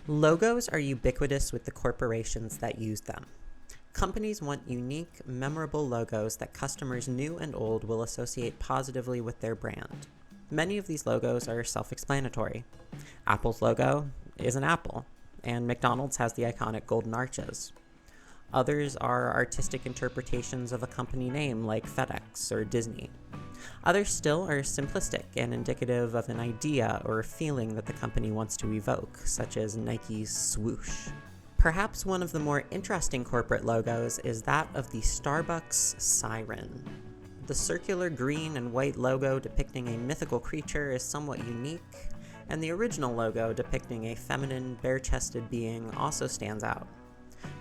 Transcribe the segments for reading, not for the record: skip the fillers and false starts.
Logos are ubiquitous with the corporations that use them. Companies want unique, memorable logos that customers new and old will associate positively with their brand. Many of these logos are self-explanatory. Apple's logo is an apple, and McDonald's has the iconic golden arches. Others are artistic interpretations of a company name like FedEx or Disney. Others still are simplistic and indicative of an idea or a feeling that the company wants to evoke, such as Nike's swoosh. Perhaps one of the more interesting corporate logos is that of the Starbucks Siren. The circular green and white logo depicting a mythical creature is somewhat unique, and the original logo depicting a feminine, bare-chested being also stands out.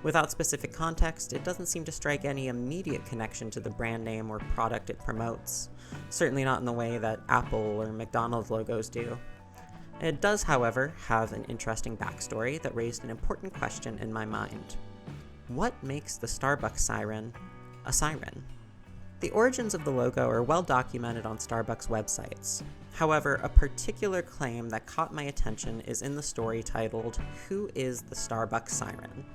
Without specific context, it doesn't seem to strike any immediate connection to the brand name or product it promotes, certainly not in the way that Apple or McDonald's logos do. It does, however, have an interesting backstory that raised an important question in my mind. What makes the Starbucks siren a siren? The origins of the logo are well documented on Starbucks websites. However, a particular claim that caught my attention is in the story titled, "Who is the Starbucks Siren?"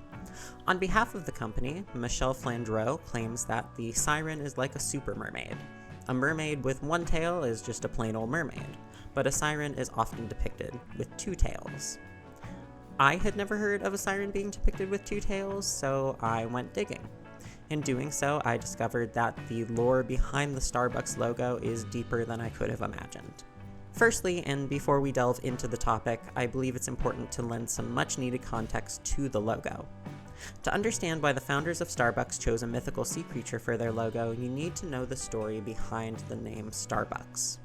On behalf of the company, Michelle Flandreau claims that the siren is like a super mermaid. A mermaid with one tail is just a plain old mermaid, but a siren is often depicted with two tails. I had never heard of a siren being depicted with two tails, so I went digging. In doing so, I discovered that the lore behind the Starbucks logo is deeper than I could have imagined. Firstly, and before we delve into the topic, I believe it's important to lend some much-needed context to the logo. To understand why the founders of Starbucks chose a mythical sea creature for their logo, you need to know the story behind the name Starbucks.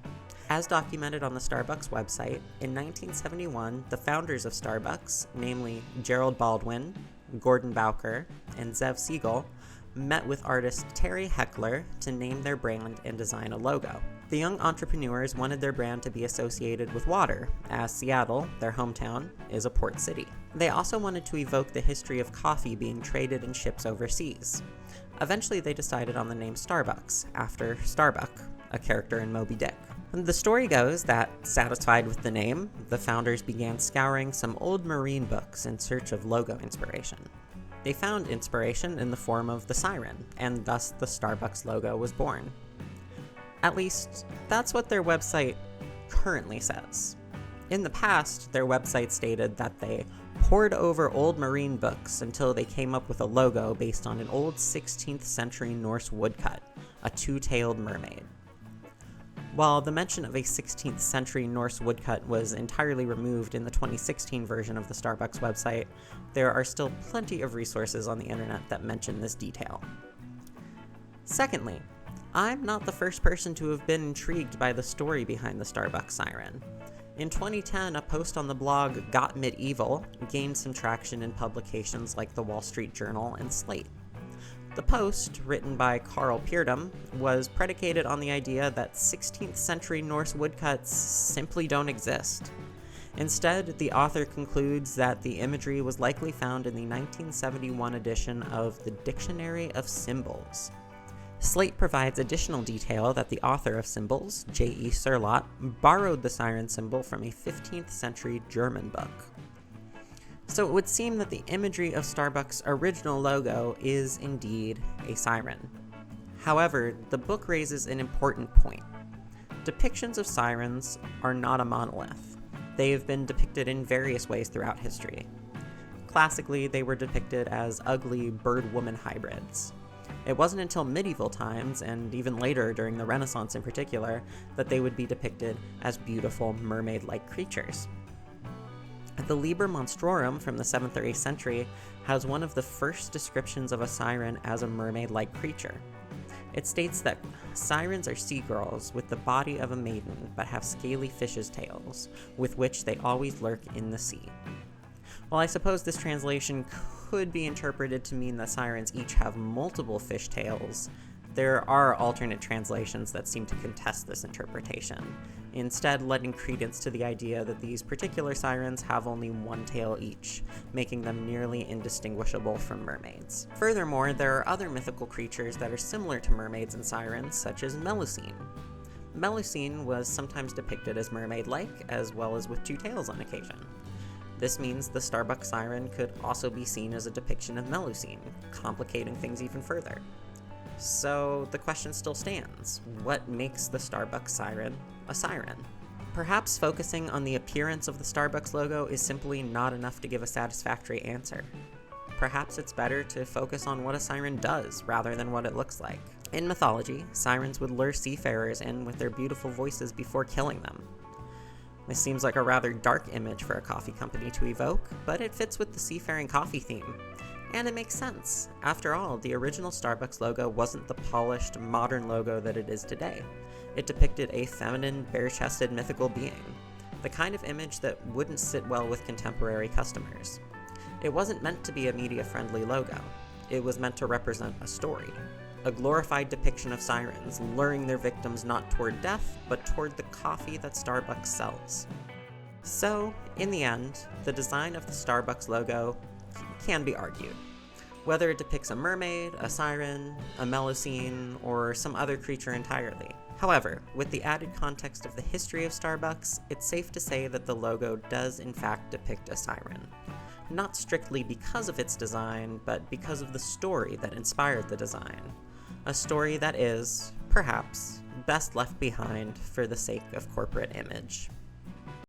As documented on the Starbucks website, in 1971, the founders of Starbucks, namely Gerald Baldwin, Gordon Bowker, and Zev Siegel, met with artist Terry Heckler to name their brand and design a logo. The young entrepreneurs wanted their brand to be associated with water, as Seattle, their hometown, is a port city. They also wanted to evoke the history of coffee being traded in ships overseas. Eventually, they decided on the name Starbucks, after Starbuck, a character in Moby Dick. The story goes that, satisfied with the name, the founders began scouring some old marine books in search of logo inspiration. They found inspiration in the form of the siren, and thus the Starbucks logo was born. At least, that's what their website currently says. In the past, their website stated that they pored over old marine books until they came up with a logo based on an old 16th century Norse woodcut, a two-tailed mermaid. While the mention of a 16th century Norse woodcut was entirely removed in the 2016 version of the Starbucks website, there are still plenty of resources on the internet that mention this detail. Secondly, I'm not the first person to have been intrigued by the story behind the Starbucks siren. In 2010, a post on the blog Got Medieval gained some traction in publications like the Wall Street Journal and Slate. The post, written by Carl Peardom, was predicated on the idea that 16th century Norse woodcuts simply don't exist. Instead, the author concludes that the imagery was likely found in the 1971 edition of the Dictionary of Symbols. Slate provides additional detail that the author of Symbols, J.E. Surlott, borrowed the siren symbol from a 15th century German book. So it would seem that the imagery of Starbucks' original logo is indeed a siren. However, the book raises an important point. Depictions of sirens are not a monolith. They have been depicted in various ways throughout history. Classically, they were depicted as ugly bird-woman hybrids. It wasn't until medieval times, and even later during the Renaissance in particular, that they would be depicted as beautiful mermaid-like creatures. The Liber Monstrorum from the 7th or 8th century has one of the first descriptions of a siren as a mermaid-like creature. It states that sirens are sea girls with the body of a maiden but have scaly fish's tails, with which they always lurk in the sea. While I suppose this translation could be interpreted to mean that sirens each have multiple fish tails, there are alternate translations that seem to contest this interpretation, instead letting credence to the idea that these particular sirens have only one tail each, making them nearly indistinguishable from mermaids. Furthermore, there are other mythical creatures that are similar to mermaids and sirens, such as Melusine. Melusine was sometimes depicted as mermaid-like, as well as with two tails on occasion. This means the Starbucks siren could also be seen as a depiction of Melusine, complicating things even further. So the question still stands: what makes the Starbucks siren a siren? Perhaps focusing on the appearance of the Starbucks logo is simply not enough to give a satisfactory answer. Perhaps it's better to focus on what a siren does rather than what it looks like. In mythology, sirens would lure seafarers in with their beautiful voices before killing them. This seems like a rather dark image for a coffee company to evoke, but it fits with the seafaring coffee theme. And it makes sense. After all, the original Starbucks logo wasn't the polished, modern logo that it is today. It depicted a feminine, bare-chested mythical being, the kind of image that wouldn't sit well with contemporary customers. It wasn't meant to be a media-friendly logo. It was meant to represent a story, a glorified depiction of sirens luring their victims not toward death, but toward the coffee that Starbucks sells. So, in the end, the design of the Starbucks logo can be argued. Whether it depicts a mermaid, a siren, a Melusine, or some other creature entirely. However, with the added context of the history of Starbucks, it's safe to say that the logo does in fact depict a siren. Not strictly because of its design, but because of the story that inspired the design. A story that is, perhaps, best left behind for the sake of corporate image.